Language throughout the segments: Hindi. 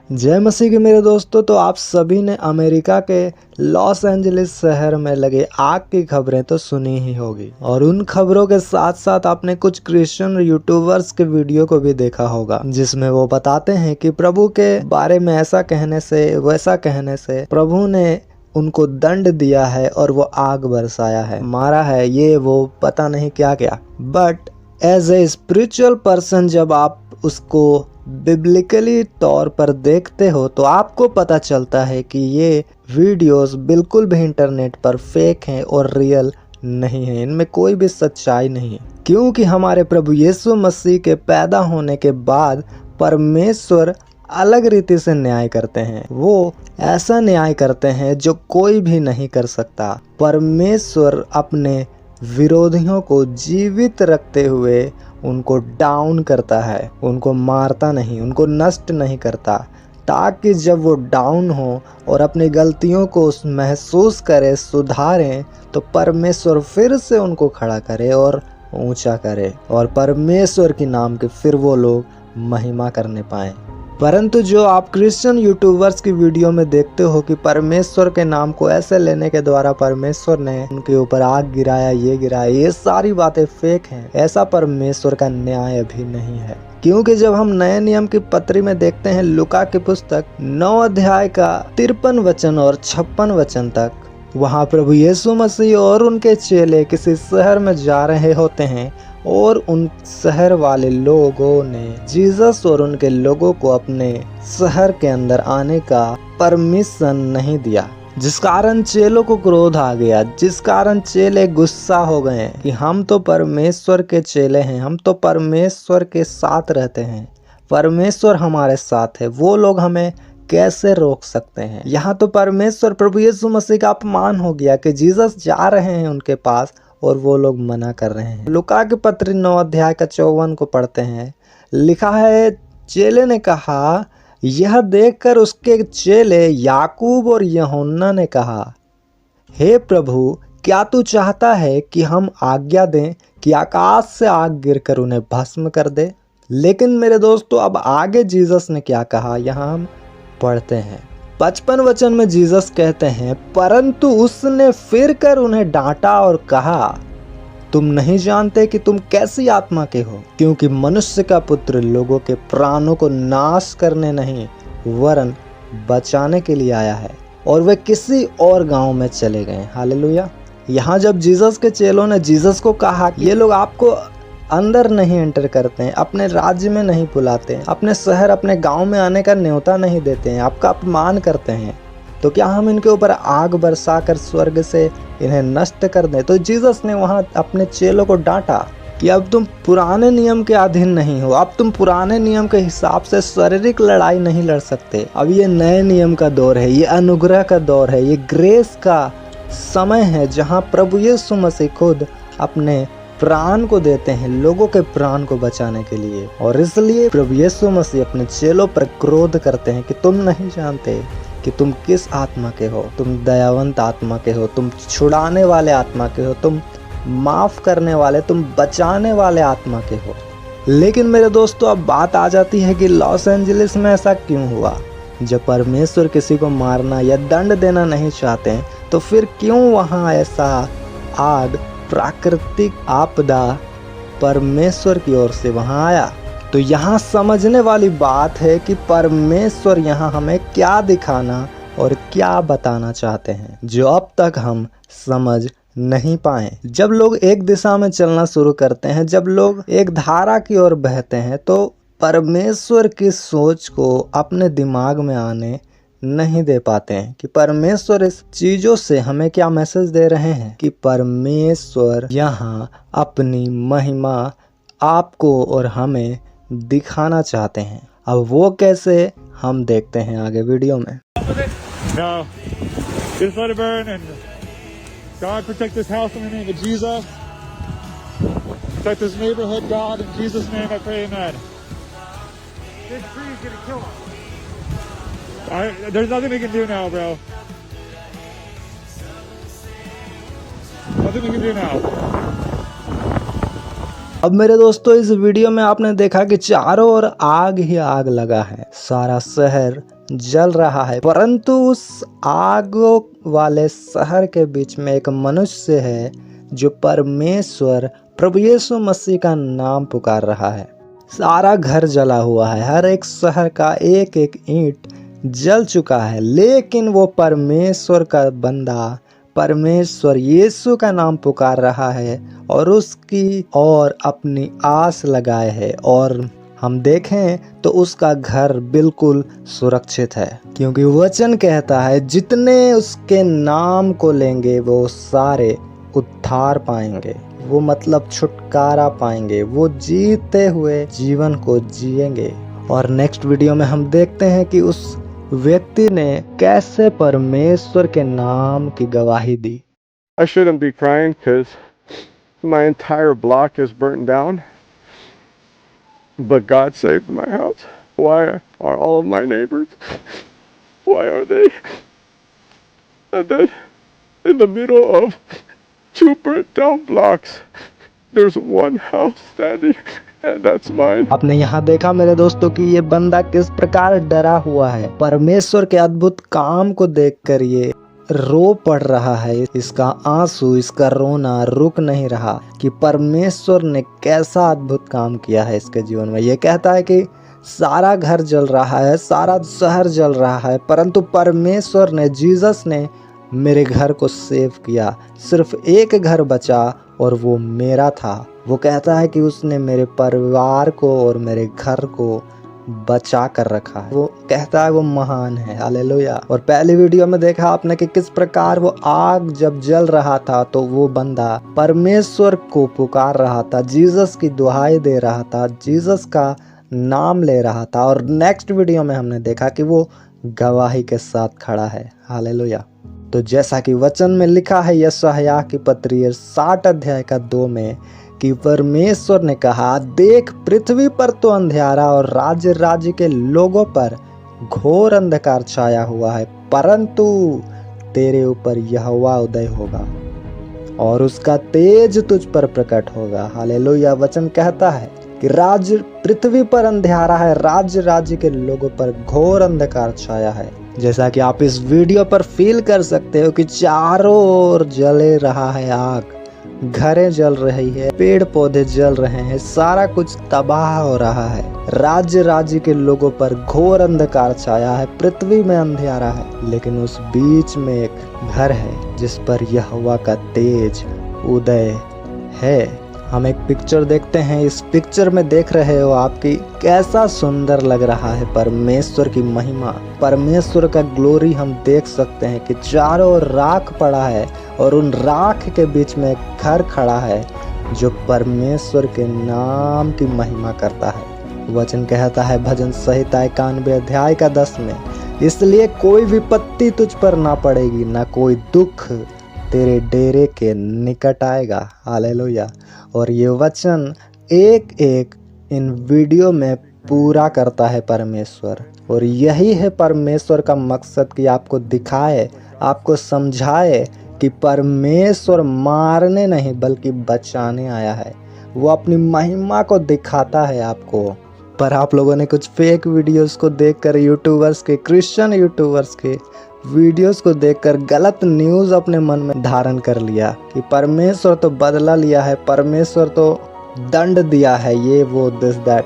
जय मसीह के मेरे दोस्तों। तो आप सभी ने अमेरिका के लॉस एंजलिस शहर में लगे आग की खबरें तो सुनी ही होगी, और उन खबरों के साथ साथ आपने कुछ क्रिश्चियन यूट्यूबर्स के वीडियो को भी देखा होगा, जिसमें वो बताते हैं कि प्रभु के बारे में ऐसा कहने से वैसा कहने से प्रभु ने उनको दंड दिया है और वो आग बरसाया है, मारा है, ये वो पता नहीं क्या क्या। But as a spiritual person जब आप उसको बिब्लिकली तौर पर देखते हो तो आपको पता चलता है कि ये वीडियोस बिल्कुल भी इंटरनेट पर फेक हैं और रियल नहीं है, इनमें कोई भी सच्चाई नहीं है। क्योंकि हमारे प्रभु यीशु मसीह के पैदा होने के बाद परमेश्वर अलग रीति से न्याय करते हैं। वो ऐसा न्याय करते हैं जो कोई भी नहीं कर सकता। परमेश्वर अपने विरोधियों को जीवित रखते हुए उनको डाउन करता है, उनको मारता नहीं, उनको नष्ट नहीं करता, ताकि जब वो डाउन हो और अपनी गलतियों को महसूस करे, सुधारें, तो परमेश्वर फिर से उनको खड़ा करे और ऊंचा करे, और परमेश्वर के नाम के फिर वो लोग महिमा करने पाएं। परंतु जो आप क्रिश्चियन यूट्यूबर्स की वीडियो में देखते हो कि परमेश्वर के नाम को ऐसे लेने के द्वारा परमेश्वर ने उनके ऊपर आग गिराया, ये गिराया, ये सारी बातें फेक हैं। ऐसा परमेश्वर का न्याय अभी नहीं है। क्योंकि जब हम नए नियम की पत्री में देखते हैं लूका की पुस्तक 9 अध्याय का 53 वचन और 56 वचन तक, वहाँ प्रभु यीशु मसीह और उनके चेले किसी शहर में जा रहे होते हैं और उन शहर वाले लोगों ने जीसस और उनके लोगों को अपने शहर के अंदर आने का परमिशन नहीं दिया, जिस कारण चेलों को क्रोध आ गया, जिस कारण चेले गुस्सा हो गए कि हम तो परमेश्वर के चेले हैं, हम तो परमेश्वर के साथ रहते हैं, परमेश्वर हमारे साथ है, वो लोग हमें कैसे रोक सकते हैं। यहाँ तो परमेश्वर प्रभु यीशु मसीह का अपमान हो गया कि जीसस जा रहे हैं उनके पास और वो लोग मना कर रहे हैं। लूका की पत्री 9 अध्याय का 54 को पढ़ते हैं, लिखा है, चेले ने कहा, यह देखकर उसके चेले याकूब और यूहन्ना ने कहा, हे प्रभु, क्या तू चाहता है कि हम आज्ञा दें कि आकाश से आग गिरकर उन्हें भस्म कर दे? लेकिन मेरे दोस्तों, अब आगे जीसस ने क्या कहा, यहाँ हम पढ़ते हैं। 55 वचन में जीसस कहते हैं, परंतु उसने फिर कर उन्हें डांटा और कहा, तुम नहीं जानते कि तुम कैसी आत्मा के हो, क्योंकि मनुष्य का पुत्र लोगों के प्राणों को नाश करने नहीं वरन बचाने के लिए आया है। और वे किसी और गांव में चले गए। हालेलुया। यहाँ जब जीसस के चेलों ने जीसस को कहा, ये लोग आपको अंदर नहीं एंटर करते हैं, अपने राज्य में नहीं बुलाते हैं, अपने शहर अपने गांव में आने का न्योता नहीं देते हैं, आपका अपमान करते हैं, तो क्या हम इनके ऊपर आग बरसा कर स्वर्ग से इन्हें नष्ट कर दें? तो जीसस ने वहां अपने चेलों को डांटा कि अब तुम पुराने नियम के अधीन नहीं हो, अब तुम पुराने नियम के हिसाब से शारीरिक लड़ाई नहीं लड़ सकते। अब ये नए नियम का दौर है, ये अनुग्रह का दौर है, ये ग्रेस का समय है, जहाँ प्रभु यीशु मसीह खुद अपने प्राण को देते हैं लोगों के प्राण को बचाने के लिए। और इसलिए प्रभु यीशु मसीह अपने चेलों पर क्रोध करते हैं कि तुम नहीं जानते कि तुम किस आत्मा के हो, तुम दयावंत आत्मा के हो, तुम छुड़ाने वाले आत्मा के हो, तुम माफ करने वाले, तुम बचाने वाले आत्मा के हो। लेकिन मेरे दोस्तों, अब बात आ जाती है कि लॉस एंजलिस में ऐसा क्यों हुआ? जब परमेश्वर किसी को मारना या दंड देना नहीं चाहते हैं, तो फिर क्यों वहाँ ऐसा आग, प्राकृतिक आपदा परमेश्वर की ओर से वहां आया? तो यहाँ समझने वाली बात है कि परमेश्वर यहाँ हमें क्या दिखाना और क्या बताना चाहते हैं, जो अब तक हम समझ नहीं पाए। जब लोग एक दिशा में चलना शुरू करते हैं, जब लोग एक धारा की ओर बहते हैं, तो परमेश्वर की सोच को अपने दिमाग में आने नहीं दे पाते हैं कि परमेश्वर इस चीजों से हमें क्या मैसेज दे रहे हैं, कि परमेश्वर यहाँ अपनी महिमा आपको और हमें दिखाना चाहते हैं। अब वो कैसे, हम देखते हैं आगे वीडियो में। Now, just let it burn, and God protect this house in the name of Jesus. Protect this neighborhood, God, in Jesus' name I pray, amen. This tree is gonna kill us. There's nothing we can do now, bro. Nothing we can do now. अब मेरे दोस्तों, इस वीडियो में आपने देखा कि चारों ओर आग ही आग लगा है, सारा शहर जल रहा है, परंतु उस आग वाले शहर के बीच में एक मनुष्य है जो परमेश्वर प्रभु यीशु मसीह का नाम पुकार रहा है। सारा घर जला हुआ है, हर एक शहर का एक एक ईंट जल चुका है, लेकिन वो परमेश्वर का बंदा परमेश्वर यीशु का नाम पुकार रहा है और उसकी और अपनी आस लगाए है, और हम देखें तो उसका घर बिल्कुल सुरक्षित है, क्योंकि वचन कहता है जितने उसके नाम को लेंगे वो सारे उद्धार पाएंगे, वो मतलब छुटकारा पाएंगे, वो जीते हुए जीवन को जिएंगे। और नेक्स्ट वीडियो में हम देखते हैं कि उस व्यक्ति ने कैसे परमेश्वर के नाम की गवाही दी। I shouldn't be crying because my entire block is burnt down, but God saved my house. Why are all of my neighbors? Why are they? And then in the middle of two burnt down blocks, there's one house standing, and that's mine. आपने यहाँ देखा मेरे दोस्तों कि ये बंदा किस प्रकार डरा हुआ है। परमेश्वर के अद्भुत काम को देखकर ये रो पड़ रहा है, इसका आंसू, इसका रोना रुक नहीं रहा कि परमेश्वर ने कैसा अद्भुत काम किया है इसके जीवन में। ये कहता है कि सारा घर जल रहा है, सारा शहर जल रहा है, परंतु परमेश्वर ने, जीसस ने मेरे घर को सेव किया। सिर्फ एक घर बचा और वो मेरा था। वो कहता है कि उसने मेरे परिवार को और मेरे घर को बचा कर रखा है। वो कहता है वो महान है। हालेलुया। और पहली वीडियो में देखा आपने कि किस प्रकार वो आग जब जल रहा था तो वो बंदा परमेश्वर को पुकार रहा था, जीसस की दुहाई दे रहा था, जीसस का नाम ले रहा था। और नेक्स्ट वीडियो में हमने देखा कि वो गवाही के साथ खड़ा है। हालेलुया। तो जैसा कि वचन में लिखा है यशायाह की पत्री 60 अध्याय का 2 में कि परमेश्वर ने कहा, देख पृथ्वी पर तो अंधियारा और राज्य राज्य के लोगों पर घोर अंधकार छाया हुआ है, परंतु तेरे ऊपर यहोवा उदय होगा और उसका तेज तुझ पर प्रकट होगा। हालेलुया। वचन कहता है कि राज्य पृथ्वी पर अंधियारा है, राज्य राज्य के लोगों पर घोर अंधकार छाया है। जैसा कि आप इस वीडियो पर फील कर सकते हो कि चारों ओर जले रहा है आग, घरें जल रही है, पेड़ पौधे जल रहे हैं, सारा कुछ तबाह हो रहा है। राज्य राज्य के लोगों पर घोर अंधकार छाया है, पृथ्वी में अंधियारा है, लेकिन उस बीच में एक घर है जिस पर यहोवा का तेज उदय है। हम एक पिक्चर देखते हैं। इस पिक्चर में देख रहे हो आपकी कैसा सुंदर लग रहा है परमेश्वर की महिमा, परमेश्वर का ग्लोरी हम देख सकते हैं कि चारों ओर राख पड़ा है और उन राख के बीच में एक घर खड़ा है जो परमेश्वर के नाम की महिमा करता है। वचन कहता है भजन संहिता 91 अध्याय का 10 में, इसलिए कोई विपत्ति तुझ पर ना पड़ेगी, ना कोई दुख तेरे डेरे के निकट आएगा। हालेलुया। और ये वचन एक एक इन वीडियो में पूरा करता है परमेश्वर, और यही है परमेश्वर का मकसद कि आपको दिखाए, आपको समझाए कि परमेश्वर मारने नहीं बल्कि बचाने आया है। वो अपनी महिमा को दिखाता है आपको। पर आप लोगों ने कुछ फेक वीडियोस को देखकर, यूट्यूबर्स के, क्रिश्चियन यूट्यूबर्स के वीडियोस को देखकर गलत न्यूज़ अपने मन में धारण कर लिया कि परमेश्वर तो बदला लिया है, परमेश्वर तो दंड दिया है, ये वो दिस दैट।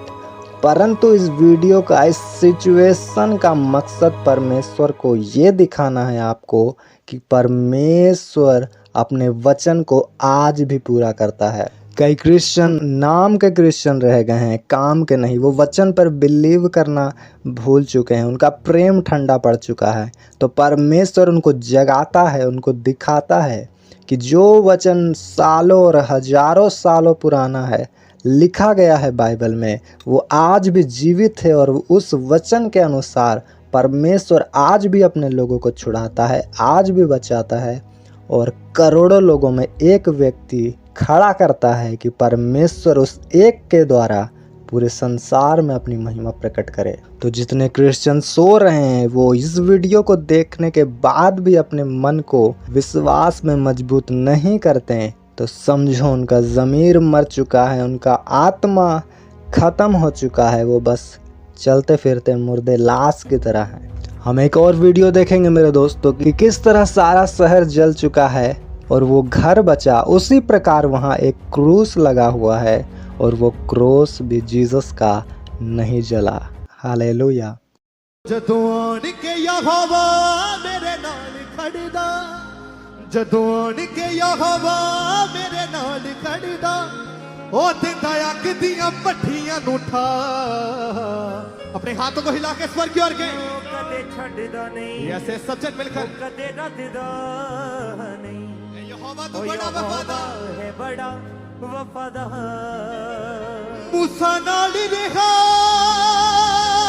परंतु इस वीडियो का, इस सिचुएशन का मकसद परमेश्वर को ये दिखाना है आपको कि परमेश्वर अपने वचन को आज भी पूरा करता है। कई क्रिश्चियन नाम के क्रिश्चियन रह गए हैं, काम के नहीं। वो वचन पर बिलीव करना भूल चुके हैं, उनका प्रेम ठंडा पड़ चुका है। तो परमेश्वर उनको जगाता है, उनको दिखाता है कि जो वचन सालों और हजारों सालों पुराना है, लिखा गया है बाइबल में, वो आज भी जीवित है। और उस वचन के अनुसार परमेश्वर आज भी अपने लोगों को छुड़ाता है, आज भी बचाता है, और करोड़ों लोगों में एक व्यक्ति खड़ा करता है कि परमेश्वर उस एक के द्वारा पूरे संसार में अपनी महिमा प्रकट करे। तो जितने क्रिश्चियन सो रहे हैं वो इस वीडियो को देखने के बाद भी अपने मन को विश्वास में मजबूत नहीं करते हैं तो समझो उनका ज़मीर मर चुका है, उनका आत्मा ख़त्म हो चुका है, वो बस चलते फिरते मुर्दे लाश की तरह हैं। हम एक और वीडियो देखेंगे मेरे दोस्तों कि किस तरह सारा शहर जल चुका है और वो घर बचा। उसी प्रकार वहाँ एक क्रूस लगा हुआ है और वो क्रूस भी जीसस का नहीं जला। हालेलुया। जदों आन के यहोवा मेरे नाल खड़दा, जदों आन के यहोवा मेरे नाल खड़दा, ओ दिंदा अग दियां भट्ठियां नूं ठा। अपने हाथों को हिला के स्वर की ओर के कदे छड़दा नहीं, ऐसे सब जन मिलकर कदे रद्दा नहीं। यहोवा तू बड़ा वफादार है, बड़ा वफादार। मूसा नाल रहा।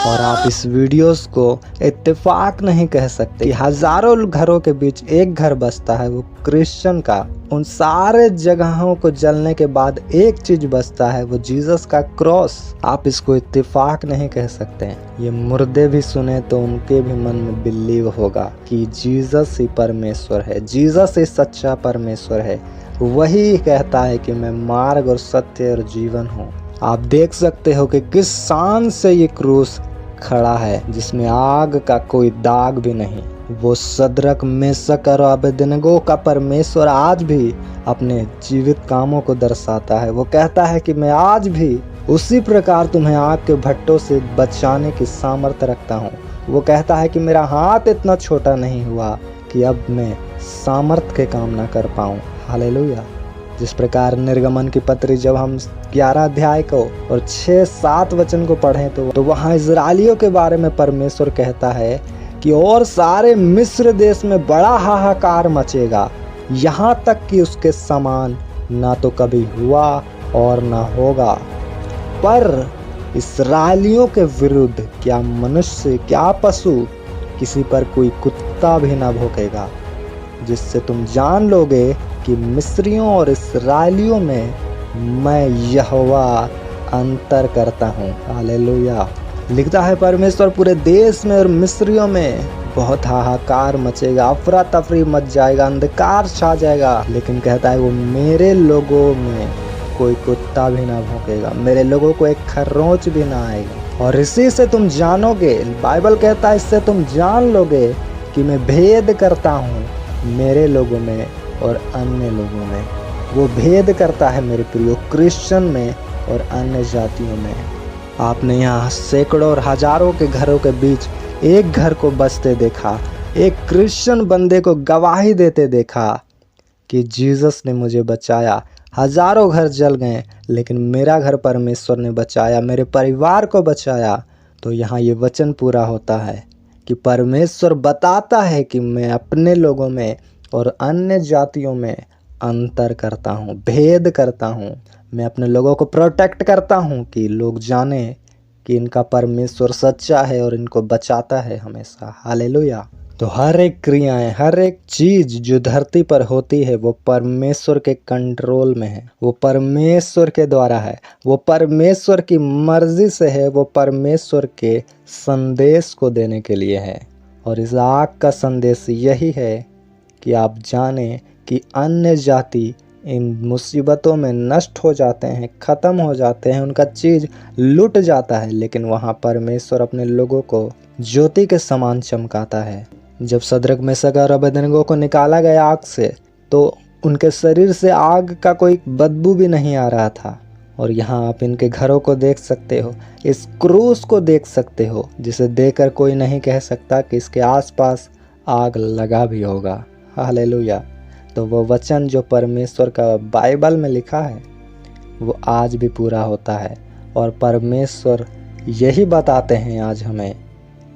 और आप इस वीडियोस को इत्तेफाक नहीं कह सकते। हजारों घरों के बीच एक घर बसता है, वो क्रिश्चियन का। उन सारे जगहों को जलने के बाद एक चीज बचता है, वो जीसस का क्रॉस। आप इसको इत्तेफाक नहीं कह सकते। ये मुर्दे भी सुने तो उनके भी मन में बिलीव होगा कि जीसस ही परमेश्वर है, जीसस ही सच्चा परमेश्वर है। वही कहता है कि मैं मार्ग और सत्य और जीवन हूँ। आप देख सकते हो कि किस शान से ये क्रूस खड़ा है, जिसमें आग का कोई दाग भी नहीं। वो सदरक मेशक और अबेदनगो का परमेश्वर आज भी अपने जीवित कामों को दर्शाता है। वो कहता है कि मैं आज भी उसी प्रकार तुम्हें आग के भट्टों से बचाने की सामर्थ्य रखता हूँ। वो कहता है कि मेरा हाथ इतना छोटा नहीं हुआ कि अब मैं सामर्थ्य के काम ना कर पाऊँ। हालेलुया। जिस प्रकार निर्गमन की पत्री जब हम 11 अध्याय को और 6-7 वचन को पढ़ें तो वहाँ इजरायलियों के बारे में परमेश्वर कहता है कि और सारे मिस्र देश में बड़ा हाहाकार मचेगा, यहाँ तक कि उसके समान ना तो कभी हुआ और ना होगा। पर इस्राएलियों के विरुद्ध क्या मनुष्य क्या पशु, किसी पर कोई कुत्ता भी ना भौंकेगा, जिससे तुम जान लोगे कि मिस्रियों और इस्राएलियों में मैं यहोवा अंतर करता हूँ। हालेलुया। लिखता है परमेश्वर पूरे देश में और मिस्रियों में बहुत हाहाकार मचेगा, अफरा तफरी मच जाएगा, अंधकार छा जाएगा। लेकिन कहता है वो मेरे लोगों में कोई कुत्ता भी ना भौंकेगा, मेरे लोगों को एक खरोंच भी ना आएगा। और इसी से तुम जानोगे, बाइबल कहता है इससे तुम जान लोगे कि मैं भेद करता हूँ मेरे लोगों में और अन्य लोगों में। वो भेद करता है मेरे प्रियो, क्रिश्चियन में और अन्य जातियों में। आपने यहाँ सैकड़ों और हजारों के घरों के बीच एक घर को बसते देखा, एक क्रिश्चियन बंदे को गवाही देते देखा कि जीसस ने मुझे बचाया। हजारों घर जल गए लेकिन मेरा घर परमेश्वर ने बचाया, मेरे परिवार को बचाया। तो यहाँ ये वचन पूरा होता है कि परमेश्वर बताता है कि मैं अपने लोगों में और अन्य जातियों में अंतर करता हूँ, भेद करता हूँ। मैं अपने लोगों को प्रोटेक्ट करता हूँ कि लोग जाने कि इनका परमेश्वर सच्चा है और इनको बचाता है हमेशा। हालेलुया। तो हर एक क्रियाएं, हर एक चीज जो धरती पर होती है वो परमेश्वर के कंट्रोल में है, वो परमेश्वर के द्वारा है, वो परमेश्वर की मर्जी से है, वो परमेश्वर के संदेश को देने के लिए है। और इस आग का संदेश यही है कि आप जानें कि अन्य जाति इन मुसीबतों में नष्ट हो जाते हैं, ख़त्म हो जाते हैं, उनका चीज़ लुट जाता है, लेकिन वहाँ परमेश्वर अपने लोगों को ज्योति के समान चमकाता है। जब सदरक मेशक और अबेदनगो को निकाला गया आग से तो उनके शरीर से आग का कोई बदबू भी नहीं आ रहा था। और यहाँ आप इनके घरों को देख सकते हो, इस क्रूस को देख सकते हो, जिसे देखकर कोई नहीं कह सकता कि इसके आसपास आग लगा भी होगा। हालेलुया। तो वो वचन जो परमेश्वर का बाइबल में लिखा है वो आज भी पूरा होता है। और परमेश्वर यही बताते हैं आज हमें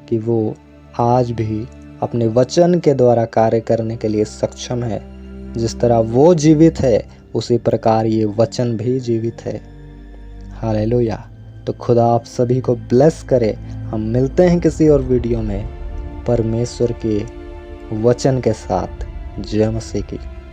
कि वो आज भी अपने वचन के द्वारा कार्य करने के लिए सक्षम है। जिस तरह वो जीवित है उसी प्रकार ये वचन भी जीवित है। हालेलुया। तो खुदा आप सभी को ब्लेस करे। हम मिलते हैं किसी और वीडियो में परमेश्वर के वचन के साथ। जय मसीह की।